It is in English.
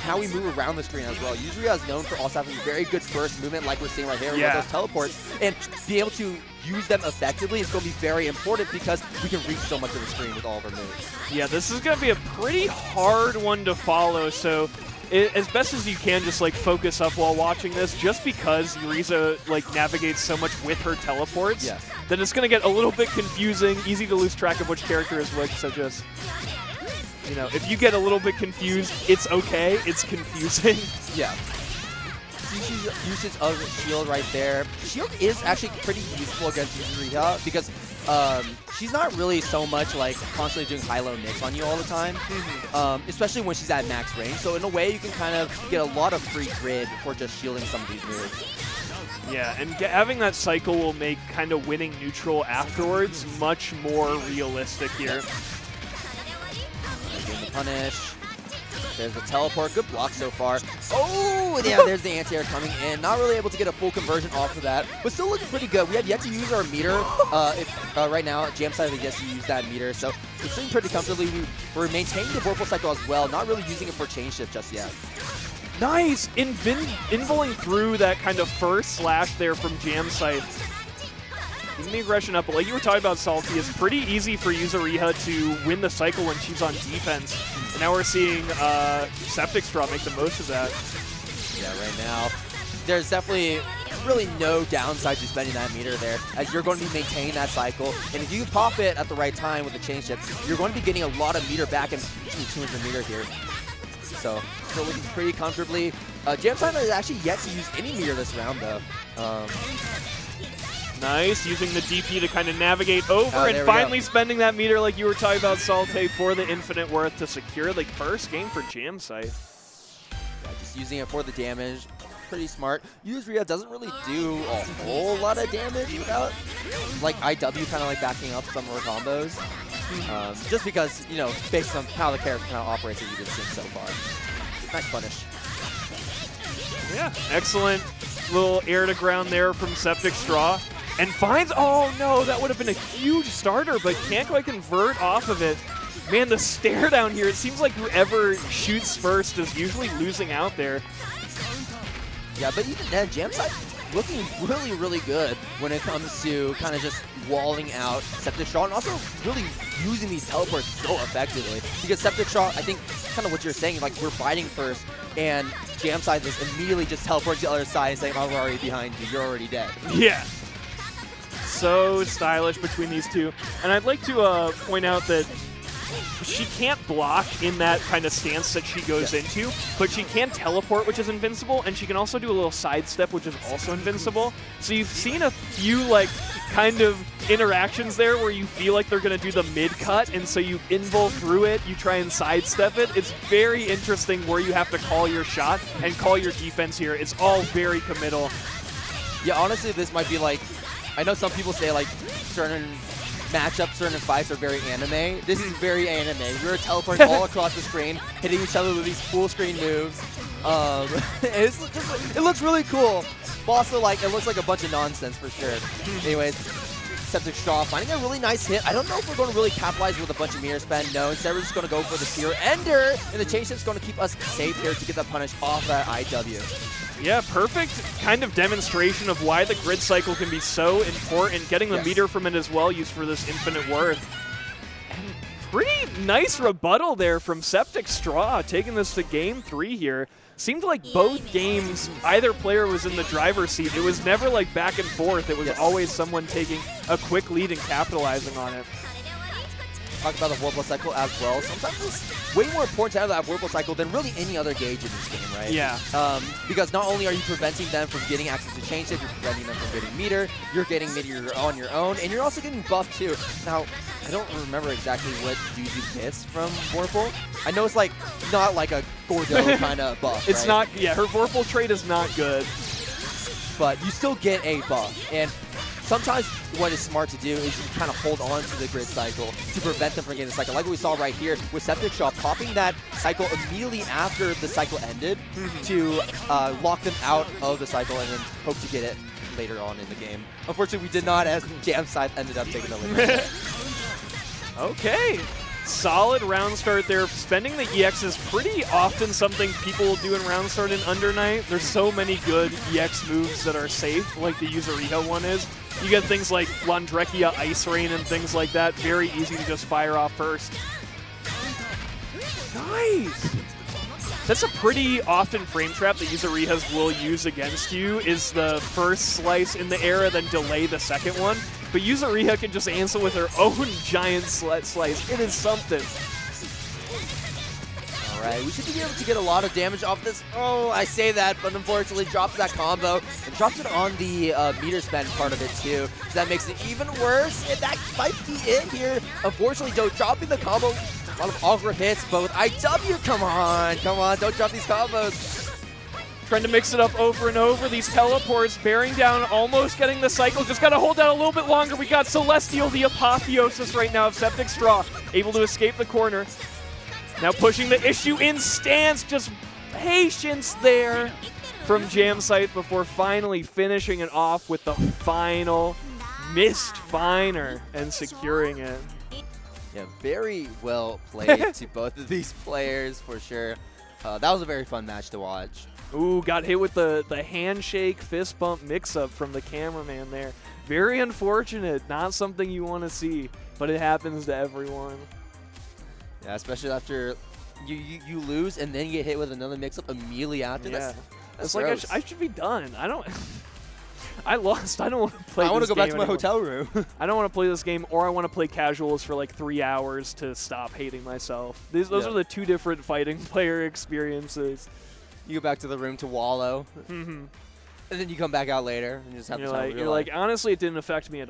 how we move around the screen as well. Yuzuriha is known for also having very good burst movement, like we're seeing right here with those teleports, and be able to use them effectively is going to be very important because we can reach so much of the screen with all of our moves. Yeah, this is going to be a pretty hard one to follow, so as best as you can, just like focus up while watching this, just because Yuzuriha like navigates so much with her teleports, that it's going to get a little bit confusing, easy to lose track of which character is which, so just, you know, if you get a little bit confused, it's okay, it's confusing. Yeah. She's usage of shield right there. Shield is actually pretty useful against Yuzuriha because she's not really so much like constantly doing high-low nicks on you all the time, especially when she's at max range. So in a way, you can kind of get a lot of free grid for just shielding some of these moves. Yeah, and having that cycle will make kind of winning neutral afterwards much more realistic here. Getting the punish. There's a teleport. Good block so far. Oh, yeah, there's the anti-air coming in. Not really able to get a full conversion off of that, but still looking pretty good. We have yet to use our meter. Right now, JamScythe has yet to use that meter, so we're sitting pretty comfortably. We're maintaining the Vorpal cycle as well, not really using it for chain shift just yet. Nice! Involing through that kind of first slash there from JamScythe. Keeping the aggression up, but like you were talking about, Salty, it's pretty easy for Yuzuriha to win the cycle when she's on defense. And now we're seeing SepticStraw make the most of that. Yeah, right now, there's definitely really no downside to spending that meter there, as you're going to be maintaining that cycle. And if you pop it at the right time with the chain shift, you're going to be getting a lot of meter back and 200 meter here. So, still looking pretty comfortably. JamScythe has actually yet to use any meter this round, though. Nice, using the DP to kind of navigate over and finally spending that meter like you were talking about, Salte, for the infinite worth to secure the first game for JamScythe. Yeah, just using it for the damage. Pretty smart. Yuzuriha doesn't really do a whole lot of damage without, like, IW kind of like backing up some of her combos. Just because, you know, based on how the character kind of operates as you've been seeing so far. Nice punish. Yeah, excellent little air to ground there from SepticStraw. And finds, oh no, that would have been a huge starter, but can't quite convert off of it. Man, the stare down here, it seems like whoever shoots first is usually losing out there. Yeah, but even then, JamScythe looking really, really good when it comes to kind of just walling out SepticStraw and also really using these teleports so effectively. Because SepticStraw, I think, kind of what you're saying, like we're fighting first, and JamScythe is immediately just teleporting to the other side and saying, I'm already behind you, you're already dead. Yeah. So stylish between these two. And I'd like to point out that she can't block in that kind of stance that she goes into, but she can teleport, which is invincible, and she can also do a little sidestep, which is also invincible. So you've seen a few, like, kind of interactions there where you feel like they're going to do the mid-cut, and so you invul through it, you try and sidestep it. It's very interesting where you have to call your shot and call your defense here. It's all very committal. Yeah, honestly, this might be like, I know some people say, like, certain matchups, certain fights are very anime. This is very anime. We were teleporting all across the screen, hitting each other with these full screen moves. It looks really cool. But also, like, it looks like a bunch of nonsense for sure. Anyways, SepticStraw finding a really nice hit. I don't know if we're going to really capitalize with a bunch of meter spend. No, instead we're just going to go for the tier ender, and the chain shift's going to keep us safe here to get that punish off that IW. Yeah, perfect kind of demonstration of why the grid cycle can be so important. Getting the meter from it as well used for this infinite worth. And pretty nice rebuttal there from SepticStraw, taking this to game 3 here. Seemed like both games, either player was in the driver's seat. It was never like back and forth. It was always someone taking a quick lead and capitalizing on it. Talk about the Vorpal cycle as well. Sometimes it's way more important to have that Vorpal cycle than really any other gauge in this game, right? Yeah. Because not only are you preventing them from getting access to chain shift, you're preventing them from getting meter, you're getting meter on your own, and you're also getting buffed too. Now, I don't remember exactly what Yuzu gets from Vorpal. I know it's like not like a Gordo kind of buff. It's not, yeah, her Vorpal trait is not good. But you still get a buff. And sometimes what is smart to do is you kind of hold on to the grid cycle to prevent them from getting the cycle. Like what we saw right here with SepticStraw, popping that cycle immediately after the cycle ended to lock them out of the cycle and then hope to get it later on in the game. Unfortunately, we did not, as JamScythe ended up taking the lead. Okay. Solid round start there. Spending the EX is pretty often something people will do in round start in Under Night. There's so many good EX moves that are safe, like the Yuzuriha one is. You get things like Landrekia Ice Rain and things like that. Very easy to just fire off first. Nice! That's a pretty often frame trap that Yuzurihas will use against you, is the first slice in the air, then delay the second one. But Yuzuriha can just answer with her own giant slice. It is something. All right, we should be able to get a lot of damage off this. Oh, I say that, but unfortunately drops that combo and drops it on the meter spend part of it too. So that makes it even worse, and that might be it here. Unfortunately, though, dropping the combo, a lot of awkward hits, but with IW, come on, don't drop these combos. Trying to mix it up over and over. These teleports bearing down, almost getting the cycle. Just got to hold out a little bit longer. We got Celestial, the apotheosis right now of SepticStraw, able to escape the corner. Now pushing the issue in stance. Just patience there from JamScythe before finally finishing it off with the final missed finer and securing it. Yeah, very well played to both of these players for sure. That was a very fun match to watch. Ooh, got hit with the handshake, fist bump mix-up from the cameraman there. Very unfortunate. Not something you want to see, but it happens to everyone. Yeah, especially after you lose and then you get hit with another mix-up immediately after. Yeah. That's like I should be done. I don't... I lost. I don't want to play this game. I want to go back to my anymore. hotel room. I don't want to play this game, or I want to play casuals for like 3 hours to stop hating myself. Those are the two different fighting player experiences. You go back to the room to wallow, Mm-hmm. and then you come back out later and just have You're like, honestly, it didn't affect me at